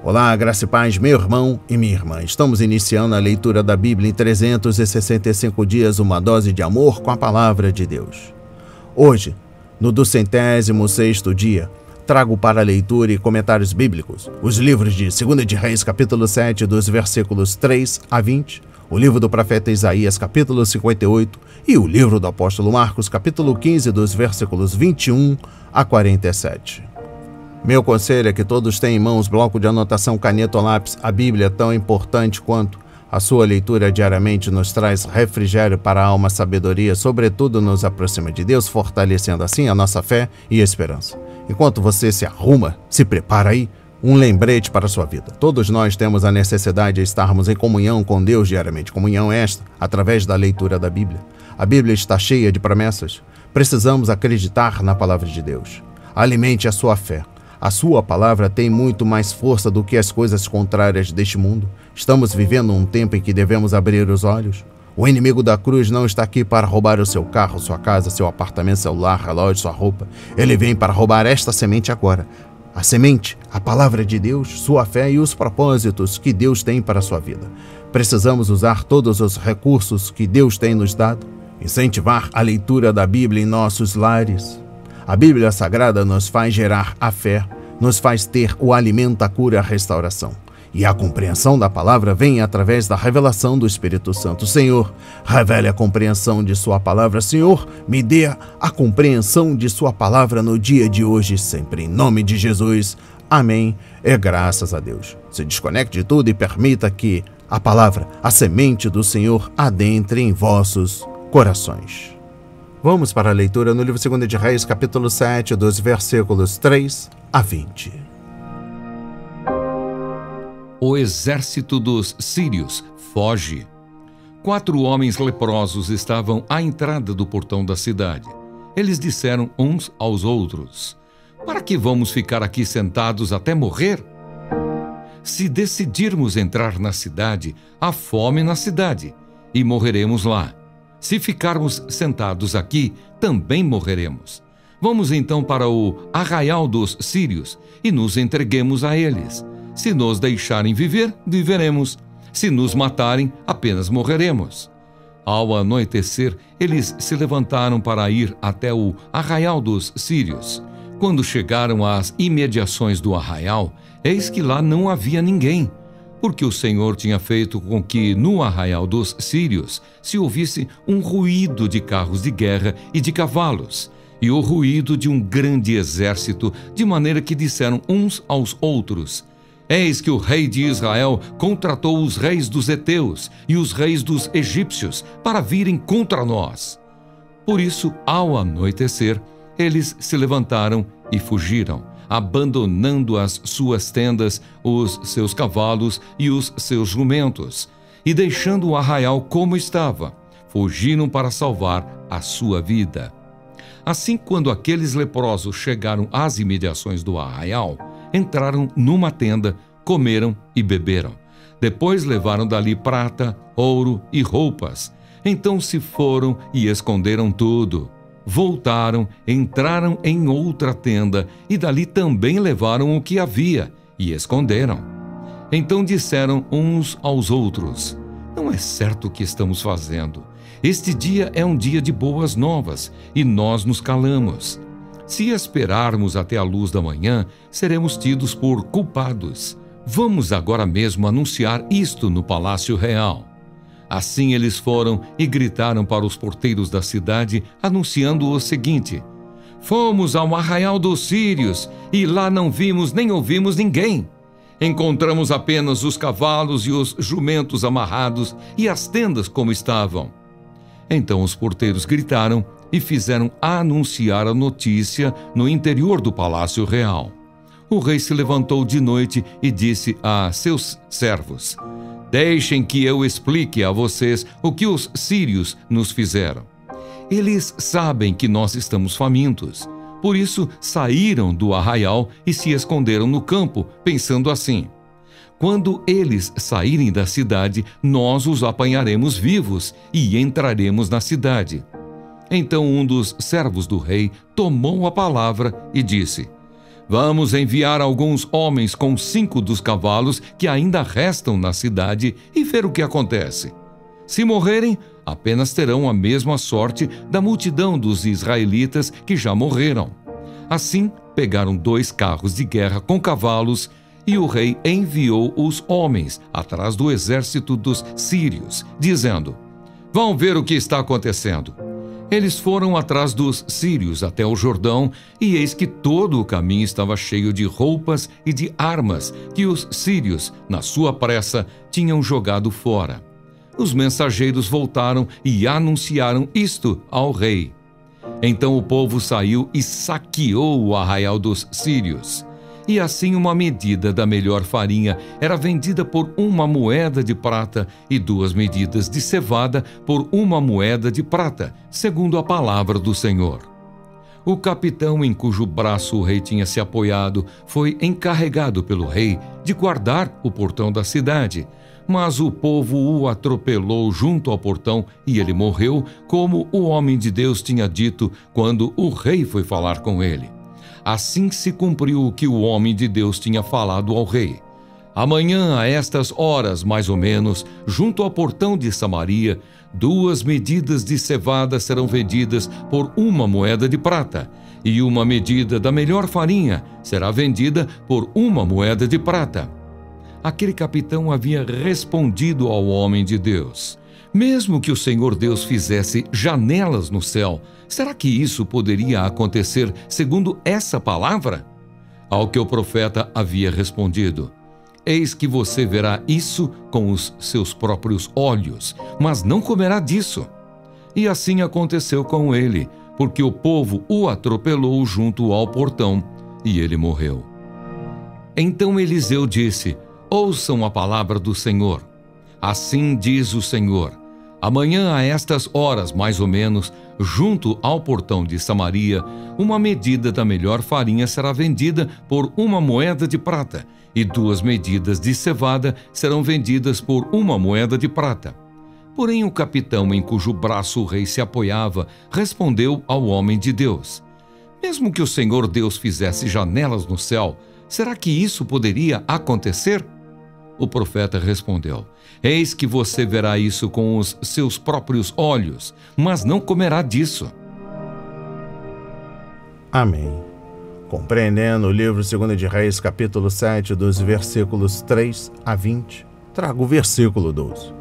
Olá, graça e paz, meu irmão e minha irmã. Estamos iniciando a leitura da Bíblia em 365 dias, uma dose de amor com a palavra de Deus. Hoje, no 206º dia, trago para leitura e comentários bíblicos os livros de 2 de Reis, capítulo 7, dos versículos 3 a 20, o livro do profeta Isaías, capítulo 58, e o livro do apóstolo Marcos, capítulo 15, dos versículos 21 a 47. Meu conselho é que todos tenham em mãos bloco de anotação, caneta ou lápis. A Bíblia, tão importante quanto a sua leitura diariamente, nos traz refrigério para a alma, sabedoria, sobretudo nos aproxima de Deus, fortalecendo assim a nossa fé e esperança. Enquanto você se arruma, se prepara aí, um lembrete para a sua vida. Todos nós temos a necessidade de estarmos em comunhão com Deus diariamente. Comunhão esta, através da leitura da Bíblia. A Bíblia está cheia de promessas. Precisamos acreditar na palavra de Deus. Alimente a sua fé. A sua palavra tem muito mais força do que as coisas contrárias deste mundo. Estamos vivendo um tempo em que devemos abrir os olhos. O inimigo da cruz não está aqui para roubar o seu carro, sua casa, seu apartamento, celular, relógio, sua roupa. Ele vem para roubar esta semente agora. A semente, a palavra de Deus, sua fé e os propósitos que Deus tem para a sua vida. Precisamos usar todos os recursos que Deus tem nos dado. Incentivar a leitura da Bíblia em nossos lares. A Bíblia Sagrada nos faz gerar a fé, nos faz ter o alimento, a cura, a restauração. E a compreensão da palavra vem através da revelação do Espírito Santo. Senhor, revele a compreensão de sua palavra. Senhor, me dê a compreensão de sua palavra no dia de hoje e sempre. Em nome de Jesus. Amém. E graças a Deus. Se desconecte de tudo e permita que a palavra, a semente do Senhor, adentre em vossos corações. Vamos para a leitura no livro 2 de Reis, capítulo 7, dos versículos 3 a 20. O exército dos sírios foge. 4 homens leprosos estavam à entrada do portão da cidade. Eles disseram uns aos outros: "Para que vamos ficar aqui sentados até morrer? Se decidirmos entrar na cidade, há fome na cidade, e morreremos lá. Se ficarmos sentados aqui, também morreremos. Vamos então para o arraial dos sírios e nos entreguemos a eles. Se nos deixarem viver, viveremos. Se nos matarem, apenas morreremos." Ao anoitecer, eles se levantaram para ir até o arraial dos sírios. Quando chegaram às imediações do arraial, eis que lá não havia ninguém, porque o Senhor tinha feito com que no arraial dos sírios se ouvisse um ruído de carros de guerra e de cavalos, e o ruído de um grande exército, de maneira que disseram uns aos outros: "Eis que o rei de Israel contratou os reis dos heteus e os reis dos egípcios para virem contra nós." Por isso, ao anoitecer, eles se levantaram e fugiram, abandonando as suas tendas, os seus cavalos e os seus jumentos, e deixando o arraial como estava, fugiram para salvar a sua vida. Assim, quando aqueles leprosos chegaram às imediações do arraial, entraram numa tenda, comeram e beberam. Depois levaram dali prata, ouro e roupas. Então se foram e esconderam tudo. Voltaram, entraram em outra tenda e dali também levaram o que havia e esconderam. Então disseram uns aos outros: "Não é certo o que estamos fazendo. Este dia é um dia de boas novas e nós nos calamos. Se esperarmos até a luz da manhã, seremos tidos por culpados. Vamos agora mesmo anunciar isto no palácio real." Assim eles foram e gritaram para os porteiros da cidade, anunciando o seguinte: "Fomos ao arraial dos sírios e lá não vimos nem ouvimos ninguém. Encontramos apenas os cavalos e os jumentos amarrados e as tendas como estavam." Então os porteiros gritaram e fizeram anunciar a notícia no interior do palácio real. O rei se levantou de noite e disse a seus servos: "Deixem que eu explique a vocês o que os sírios nos fizeram. Eles sabem que nós estamos famintos. Por isso saíram do arraial e se esconderam no campo, pensando assim: quando eles saírem da cidade, nós os apanharemos vivos e entraremos na cidade." Então um dos servos do rei tomou a palavra e disse: Vamos enviar alguns homens com 5 dos cavalos que ainda restam na cidade e ver o que acontece. Se morrerem, apenas terão a mesma sorte da multidão dos israelitas que já morreram. Assim, pegaram 2 carros de guerra com cavalos e o rei enviou os homens atrás do exército dos sírios, dizendo: Vão ver o que está acontecendo. Eles foram atrás dos sírios até o Jordão, e eis que todo o caminho estava cheio de roupas e de armas que os sírios, na sua pressa, tinham jogado fora. Os mensageiros voltaram e anunciaram isto ao rei. Então o povo saiu e saqueou o arraial dos sírios. E assim uma medida da melhor farinha era vendida por 1 moeda de prata e 2 medidas de cevada por 1 moeda de prata, segundo a palavra do Senhor. O capitão em cujo braço o rei tinha se apoiado foi encarregado pelo rei de guardar o portão da cidade, mas o povo o atropelou junto ao portão e ele morreu, como o homem de Deus tinha dito quando o rei foi falar com ele. Assim se cumpriu o que o homem de Deus tinha falado ao rei. Amanhã, a estas horas, mais ou menos, junto ao portão de Samaria, 2 medidas de cevada serão vendidas por 1 moeda de prata, e 1 medida da melhor farinha será vendida por 1 moeda de prata. Aquele capitão havia respondido ao homem de Deus: mesmo que o Senhor Deus fizesse janelas no céu, será que isso poderia acontecer segundo essa palavra? Ao que o profeta havia respondido: eis que você verá isso com os seus próprios olhos, mas não comerá disso. E assim aconteceu com ele, porque o povo o atropelou junto ao portão, e ele morreu. Então Eliseu disse: ouçam a palavra do Senhor. Assim diz o Senhor: amanhã, a estas horas, mais ou menos, junto ao portão de Samaria, 1 medida da melhor farinha será vendida por 1 moeda de prata, e 2 medidas de cevada serão vendidas por 1 moeda de prata. Porém, o capitão em cujo braço o rei se apoiava respondeu ao homem de Deus: mesmo que o Senhor Deus fizesse janelas no céu, será que isso poderia acontecer? O profeta respondeu: eis que você verá isso com os seus próprios olhos, mas não comerá disso. Amém. Compreendendo o livro 2 de Reis, capítulo 7, dos versículos 3 a 20, trago o versículo 12.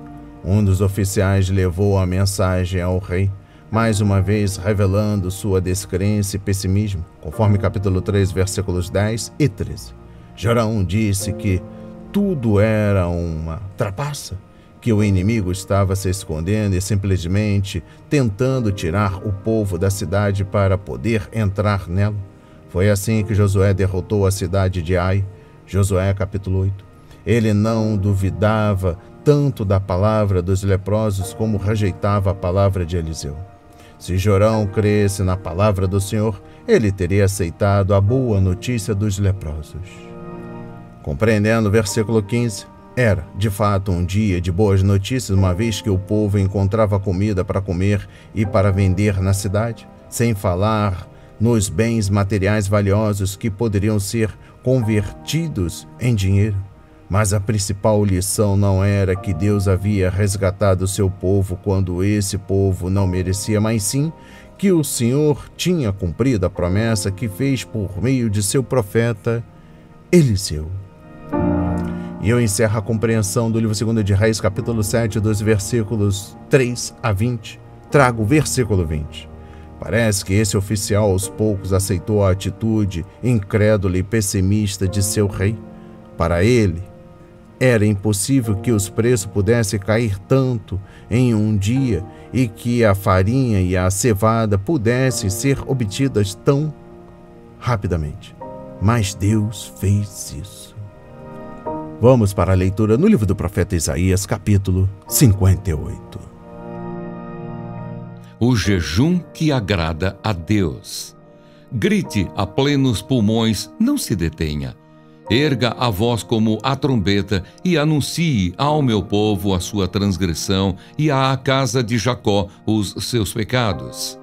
Um dos oficiais levou a mensagem ao rei, mais uma vez revelando sua descrença e pessimismo, conforme capítulo 3, versículos 10 e 13. Jorão disse que tudo era uma trapaça, que o inimigo estava se escondendo e simplesmente tentando tirar o povo da cidade para poder entrar nela. Foi assim que Josué derrotou a cidade de Ai, Josué capítulo 8. Ele não duvidava tanto da palavra dos leprosos como rejeitava a palavra de Eliseu. Se Jorão cresce na palavra do Senhor, ele teria aceitado a boa notícia dos leprosos. Compreendendo o versículo 15, era, de fato, um dia de boas notícias, uma vez que o povo encontrava comida para comer e para vender na cidade, sem falar nos bens materiais valiosos que poderiam ser convertidos em dinheiro. Mas a principal lição não era que Deus havia resgatado o seu povo quando esse povo não merecia, mas sim que o Senhor tinha cumprido a promessa que fez por meio de seu profeta Eliseu. E eu encerro a compreensão do livro 2 de Reis, capítulo 7, dos versículos 3 a 20. Trago o versículo 20. Parece que esse oficial aos poucos aceitou a atitude incrédula e pessimista de seu rei. Para ele, era impossível que os preços pudessem cair tanto em um dia e que a farinha e a cevada pudessem ser obtidas tão rapidamente. Mas Deus fez isso. Vamos para a leitura no livro do profeta Isaías, capítulo 58. O jejum que agrada a Deus. Grite a plenos pulmões, não se detenha. Erga a voz como a trombeta e anuncie ao meu povo a sua transgressão e à casa de Jacó os seus pecados.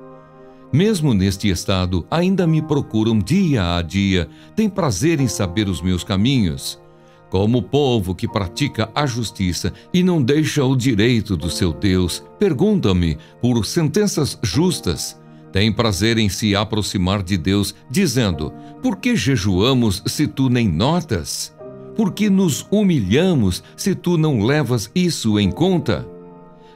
mesmo neste estado, ainda me procuram dia a dia, têm prazer em saber os meus caminhos. Como povo que pratica a justiça e não deixa o direito do seu Deus, perguntam-me por sentenças justas. Tem prazer em se aproximar de Deus, dizendo: por que jejuamos se tu nem notas? Por que nos humilhamos se tu não levas isso em conta?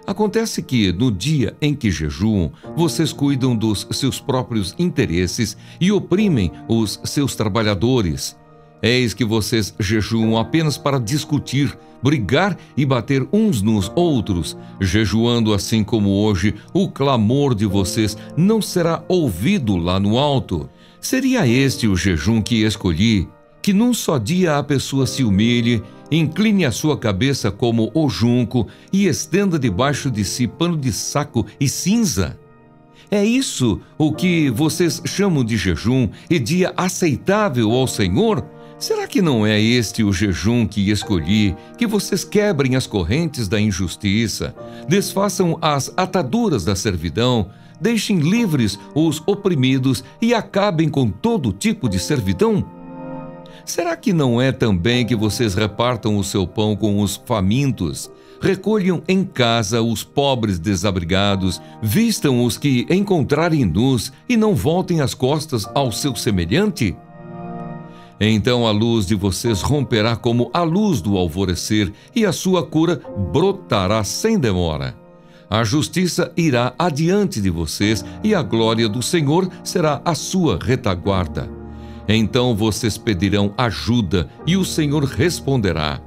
Acontece que, no dia em que jejuam, vocês cuidam dos seus próprios interesses e oprimem os seus trabalhadores. Eis que vocês jejuam apenas para discutir, brigar e bater uns nos outros. Jejuando assim como hoje, o clamor de vocês não será ouvido lá no alto. Seria este o jejum que escolhi? Que num só dia a pessoa se humilhe, incline a sua cabeça como o junco e estenda debaixo de si pano de saco e cinza? É isso o que vocês chamam de jejum e dia aceitável ao Senhor? Será que não é este o jejum que escolhi, que vocês quebrem as correntes da injustiça, desfaçam as ataduras da servidão, deixem livres os oprimidos e acabem com todo tipo de servidão? Será que não é também que vocês repartam o seu pão com os famintos, recolham em casa os pobres desabrigados, vistam os que encontrarem nus e não voltem as costas ao seu semelhante? Então a luz de vocês romperá como a luz do alvorecer e a sua cura brotará sem demora. A justiça irá adiante de vocês e a glória do Senhor será a sua retaguarda. Então vocês pedirão ajuda e o Senhor responderá.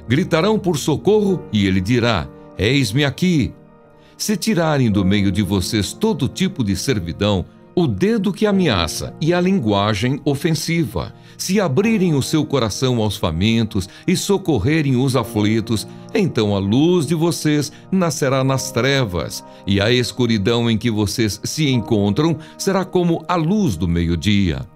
Gritarão por socorro e ele dirá: eis-me aqui. Se tirarem do meio de vocês todo tipo de servidão, o dedo que ameaça e a linguagem ofensiva, se abrirem o seu coração aos famintos e socorrerem os aflitos, então a luz de vocês nascerá nas trevas, e a escuridão em que vocês se encontram será como a luz do meio-dia.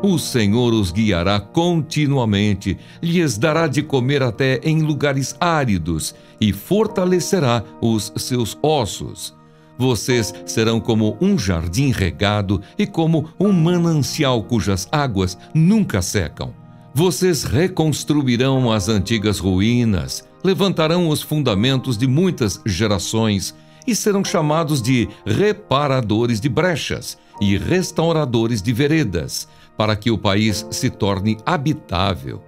O Senhor os guiará continuamente, lhes dará de comer até em lugares áridos e fortalecerá os seus ossos. Vocês serão como um jardim regado e como um manancial cujas águas nunca secam. Vocês reconstruirão as antigas ruínas, levantarão os fundamentos de muitas gerações e serão chamados de reparadores de brechas e restauradores de veredas, para que o país se torne habitável.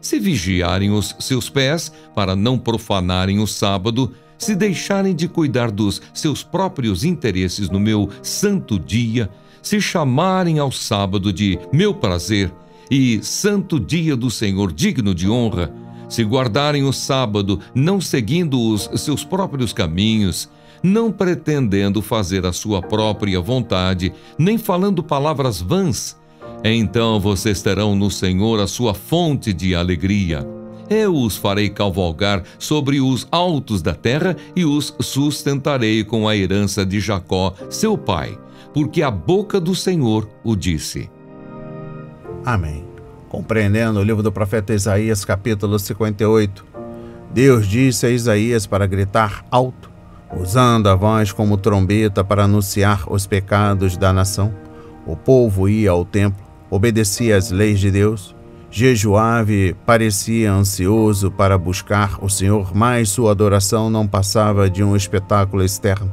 Se vigiarem os seus pés para não profanarem o sábado, se deixarem de cuidar dos seus próprios interesses no meu santo dia, se chamarem ao sábado de meu prazer e santo dia do Senhor digno de honra, se guardarem o sábado não seguindo os seus próprios caminhos, não pretendendo fazer a sua própria vontade, nem falando palavras vãs, então vocês terão no Senhor a sua fonte de alegria. Eu os farei cavalgar sobre os altos da terra e os sustentarei com a herança de Jacó, seu pai, porque a boca do Senhor o disse. Amém. Compreendendo o livro do profeta Isaías, capítulo 58, Deus disse a Isaías para gritar alto, usando a voz como trombeta para anunciar os pecados da nação. O povo ia ao templo, obedecia às leis de Deus, jejuava e parecia ansioso para buscar o Senhor, mas sua adoração não passava de um espetáculo externo.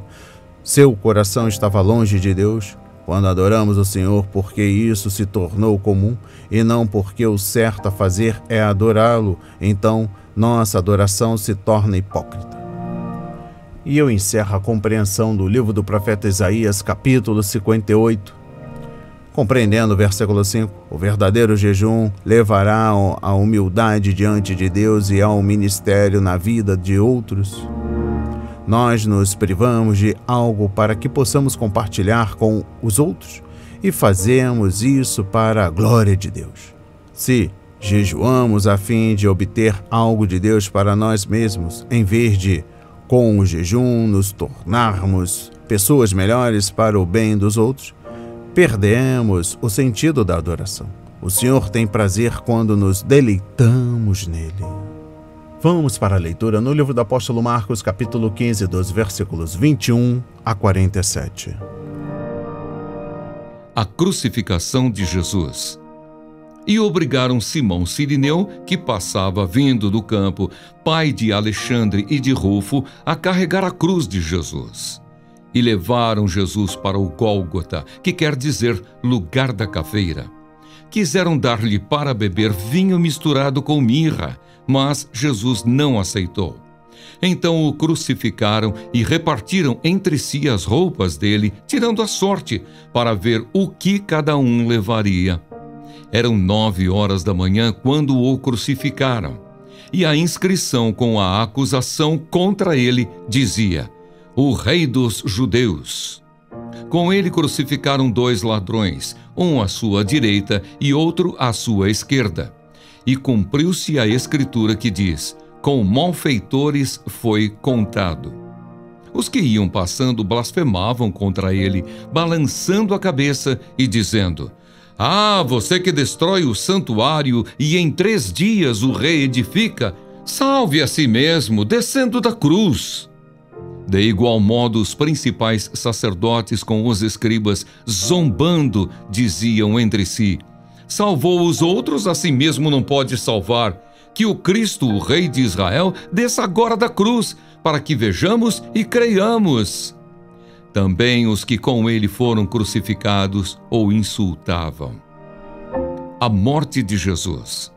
Seu coração estava longe de Deus. Quando adoramos o Senhor porque isso se tornou comum e não porque o certo a fazer é adorá-lo, então nossa adoração se torna hipócrita. E eu encerro a compreensão do livro do profeta Isaías, capítulo 58, compreendendo o versículo 5, o verdadeiro jejum levará a humildade diante de Deus e ao ministério na vida de outros. Nós nos privamos de algo para que possamos compartilhar com os outros e fazemos isso para a glória de Deus. Se jejuamos a fim de obter algo de Deus para nós mesmos, em vez de, com o jejum, nos tornarmos pessoas melhores para o bem dos outros, perdemos o sentido da adoração. O Senhor tem prazer quando nos deleitamos nele. Vamos para a leitura no livro do apóstolo Marcos, capítulo 15, dos versículos 21 a 47. a crucificação de Jesus. E obrigaram Simão Cirineu, que passava vindo do campo, pai de Alexandre e de Rufo, a carregar a cruz de Jesus. E levaram Jesus para o Gólgota, que quer dizer lugar da caveira. Quiseram dar-lhe para beber vinho misturado com mirra, mas Jesus não aceitou. Então o crucificaram e repartiram entre si as roupas dele, tirando a sorte, para ver o que cada um levaria. Eram 9 horas da manhã quando o crucificaram. E a inscrição com a acusação contra ele dizia: o Rei dos Judeus. Com ele crucificaram 2 ladrões, um à sua direita e outro à sua esquerda. E cumpriu-se a escritura que diz: com malfeitores foi contado. Os que iam passando blasfemavam contra ele, balançando a cabeça e dizendo: ah, você que destrói o santuário e em 3 dias o reedifica, salve a si mesmo, descendo da cruz. De igual modo, os principais sacerdotes com os escribas, zombando, diziam entre si: salvou os outros, a si mesmo não pode salvar. Que o Cristo, o Rei de Israel, desça agora da cruz, para que vejamos e creiamos. Também os que com ele foram crucificados o insultavam. A morte de Jesus.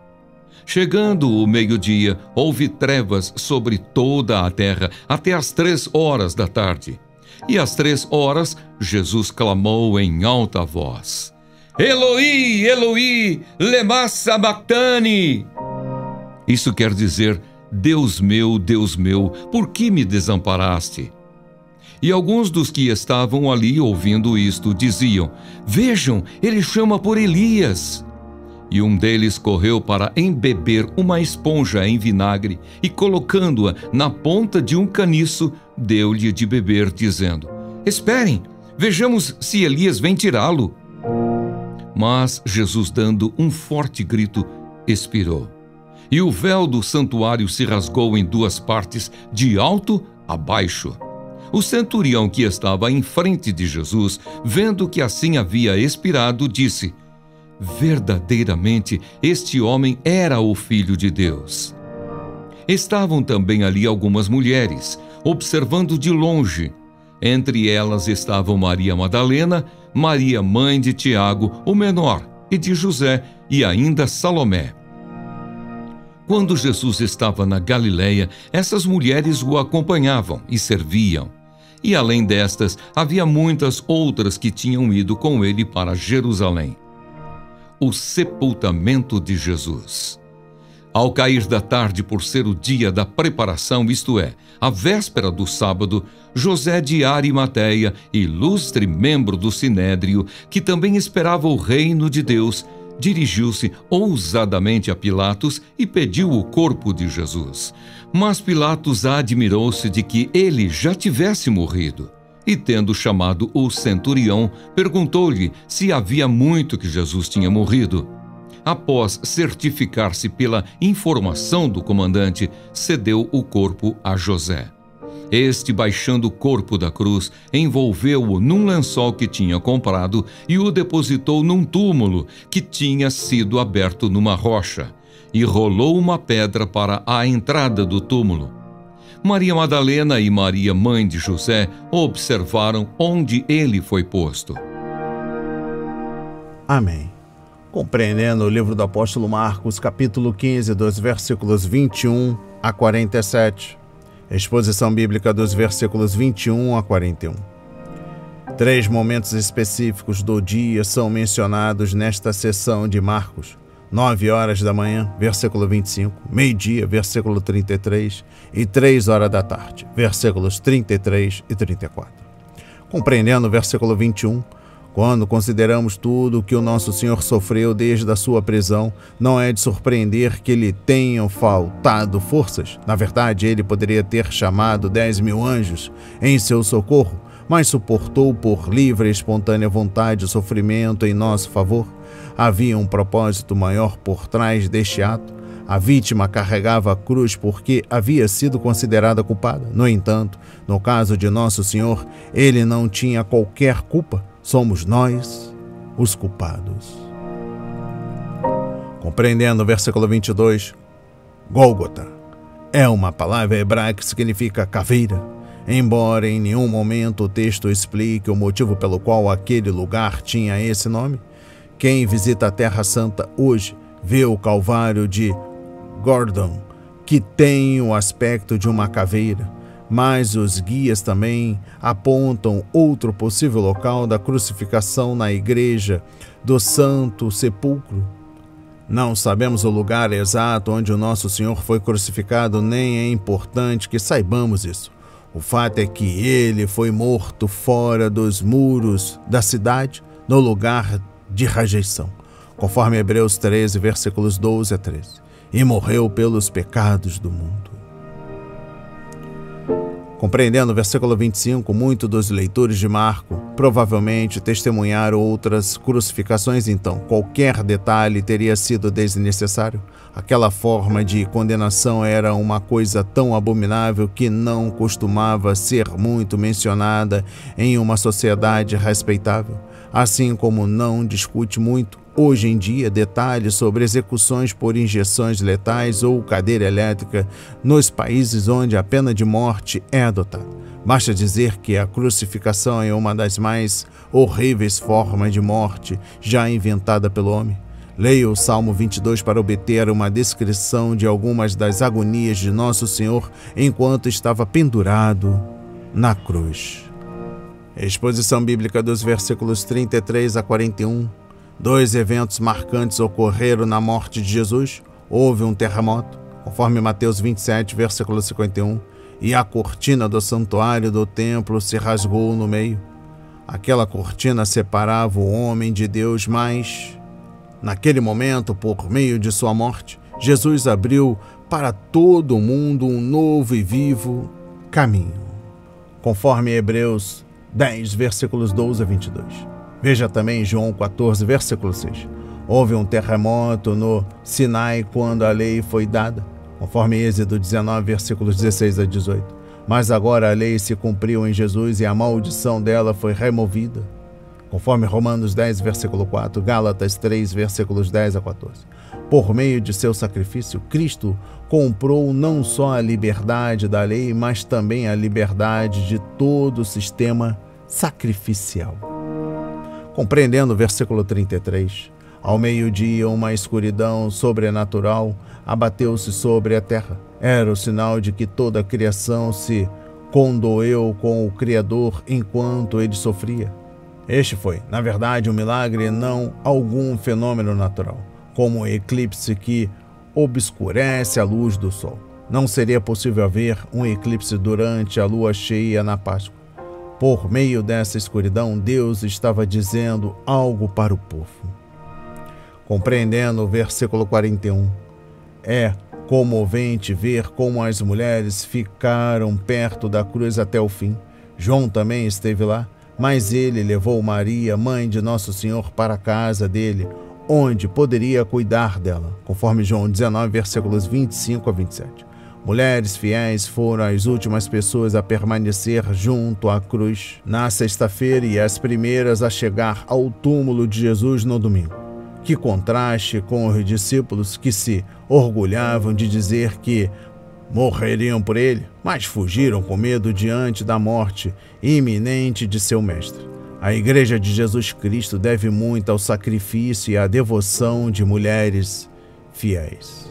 Chegando o meio-dia, houve trevas sobre toda a terra, até às 3 horas da tarde. E às 3 horas, Jesus clamou em alta voz: Eloi, Eloi, lema sabachthani. Isso quer dizer: Deus meu, por que me desamparaste? E alguns dos que estavam ali ouvindo isto diziam: vejam, ele chama por Elias. E um deles correu para embeber uma esponja em vinagre e, colocando-a na ponta de um caniço, deu-lhe de beber, dizendo: esperem, vejamos se Elias vem tirá-lo. Mas Jesus, dando um forte grito, expirou. E o véu do santuário se rasgou em 2 partes, de alto a baixo. O centurião que estava em frente de Jesus, vendo que assim havia expirado, disse: verdadeiramente, este homem era o Filho de Deus. Estavam também ali algumas mulheres, observando de longe. Entre elas estavam Maria Madalena, Maria, mãe de Tiago, o menor, e de José, e ainda Salomé. Quando Jesus estava na Galileia, essas mulheres o acompanhavam e serviam. E além destas, havia muitas outras que tinham ido com ele para Jerusalém. O sepultamento de Jesus. Ao cair da tarde, por ser o dia da preparação, isto é, a véspera do sábado, José de Arimateia, ilustre membro do Sinédrio, que também esperava o reino de Deus, dirigiu-se ousadamente a Pilatos e pediu o corpo de Jesus. Mas Pilatos admirou-se de que ele já tivesse morrido. E, tendo chamado o centurião, perguntou-lhe se havia muito que Jesus tinha morrido. Após certificar-se pela informação do comandante, cedeu o corpo a José. Este, baixando o corpo da cruz, envolveu-o num lençol que tinha comprado e o depositou num túmulo que tinha sido aberto numa rocha, e rolou uma pedra para a entrada do túmulo. Maria Madalena e Maria, mãe de José, observaram onde ele foi posto. Amém. Compreendendo o livro do apóstolo Marcos, capítulo 15, dos versículos 21 a 47. Exposição bíblica dos versículos 21 a 41. 3 momentos específicos do dia são mencionados nesta sessão de Marcos. 9 horas da manhã, versículo 25, meio-dia, versículo 33, e 3 horas da tarde, versículos 33 e 34. Compreendendo o versículo 21, quando consideramos tudo o que o nosso Senhor sofreu desde a sua prisão, não é de surpreender que lhe tenham faltado forças. Na verdade, ele poderia ter chamado 10.000 anjos em seu socorro, mas suportou por livre e espontânea vontade o sofrimento em nosso favor. Havia um propósito maior por trás deste ato. A vítima carregava a cruz porque havia sido considerada culpada. No entanto, no caso de Nosso Senhor, ele não tinha qualquer culpa. Somos nós os culpados. Compreendendo o versículo 22, Gólgota é uma palavra hebraica que significa caveira, embora em nenhum momento o texto explique o motivo pelo qual aquele lugar tinha esse nome. Quem visita a Terra Santa hoje vê o Calvário de Gordon, que tem o aspecto de uma caveira, mas os guias também apontam outro possível local da crucificação na igreja do Santo Sepulcro. Não sabemos o lugar exato onde o nosso Senhor foi crucificado, nem é importante que saibamos isso. O fato é que ele foi morto fora dos muros da cidade, no lugar de rejeição, conforme Hebreus 13, versículos 12 a 13, e morreu pelos pecados do mundo. Compreendendo o versículo 25, muitos dos leitores de Marco provavelmente testemunharam outras crucificações, então qualquer detalhe teria sido desnecessário. Aquela forma de condenação era uma coisa tão abominável que não costumava ser muito mencionada em uma sociedade respeitável, assim como não discute muito hoje em dia detalhes sobre execuções por injeções letais ou cadeira elétrica nos países onde a pena de morte é adotada. Basta dizer que a crucificação é uma das mais horríveis formas de morte já inventada pelo homem. Leia o Salmo 22 para obter uma descrição de algumas das agonias de Nosso Senhor enquanto estava pendurado na cruz. Exposição bíblica dos versículos 33 a 41. Dois eventos marcantes ocorreram na morte de Jesus. Houve um terremoto, conforme Mateus 27, versículo 51, e a cortina do santuário do templo se rasgou no meio. Aquela cortina separava o homem de Deus, mas, naquele momento, por meio de sua morte, Jesus abriu para todo o mundo um novo e vivo caminho, conforme Hebreus 10, versículos 12 a 22. Veja também João 14, versículo 6. Houve um terremoto no Sinai quando a lei foi dada, conforme Êxodo 19, versículos 16 a 18. Mas agora a lei se cumpriu em Jesus e a maldição dela foi removida, conforme Romanos 10, versículo 4, Gálatas 3, versículos 10 a 14. Por meio de seu sacrifício, Cristo comprou não só a liberdade da lei, mas também a liberdade de todo o sistema sacrificial. Compreendendo o versículo 33, ao meio-dia uma escuridão sobrenatural abateu-se sobre a terra. Era o sinal de que toda a criação se condoeu com o Criador enquanto ele sofria. Este foi, na verdade, um milagre e não algum fenômeno natural, como o eclipse que obscurece a luz do sol. Não seria possível haver um eclipse durante a lua cheia na Páscoa. Por meio dessa escuridão, Deus estava dizendo algo para o povo. Compreendendo o versículo 41, é comovente ver como as mulheres ficaram perto da cruz até o fim. João também esteve lá, mas ele levou Maria, mãe de Nosso Senhor, para a casa dele, onde poderia cuidar dela, conforme João 19, versículos 25 a 27. Mulheres fiéis foram as últimas pessoas a permanecer junto à cruz na sexta-feira e as primeiras a chegar ao túmulo de Jesus no domingo. Que contraste com os discípulos que se orgulhavam de dizer que morreriam por ele, mas fugiram com medo diante da morte iminente de seu mestre. A Igreja de Jesus Cristo deve muito ao sacrifício e à devoção de mulheres fiéis.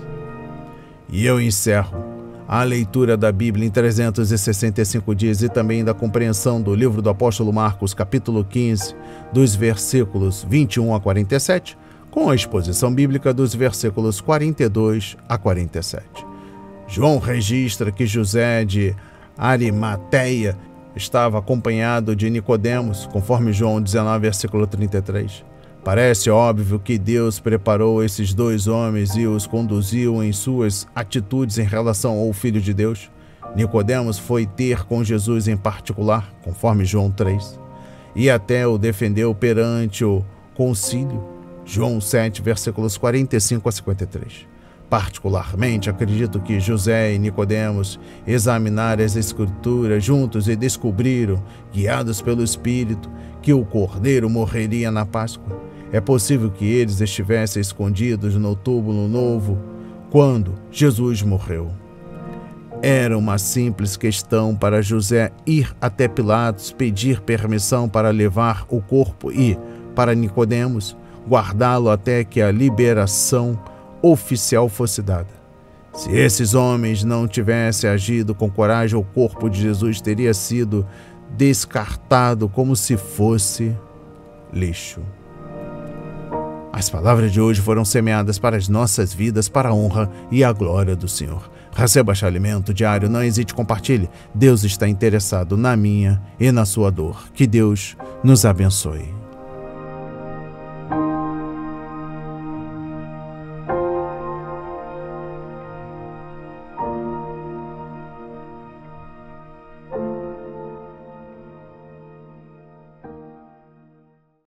E eu encerro a leitura da Bíblia em 365 dias e também da compreensão do livro do apóstolo Marcos, capítulo 15, dos versículos 21 a 47, com a exposição bíblica dos versículos 42 a 47. João registra que José de Arimateia estava acompanhado de Nicodemos, conforme João 19, versículo 33. Parece óbvio que Deus preparou esses dois homens e os conduziu em suas atitudes em relação ao Filho de Deus. Nicodemos foi ter com Jesus em particular, conforme João 3, e até o defendeu perante o concílio, João 7, versículos 45 a 53. Particularmente, acredito que José e Nicodemos examinaram as Escrituras juntos e descobriram, guiados pelo Espírito, que o Cordeiro morreria na Páscoa. É possível que eles estivessem escondidos no túmulo novo quando Jesus morreu. Era uma simples questão para José ir até Pilatos, pedir permissão para levar o corpo e, para Nicodemos, guardá-lo até que a liberação oficial fosse dada. Se esses homens não tivessem agido com coragem, o corpo de Jesus teria sido descartado como se fosse lixo. As palavras de hoje foram semeadas para as nossas vidas, para a honra e a glória do Senhor. Receba este alimento diário, não hesite, compartilhe. Deus está interessado na minha e na sua dor. Que Deus nos abençoe.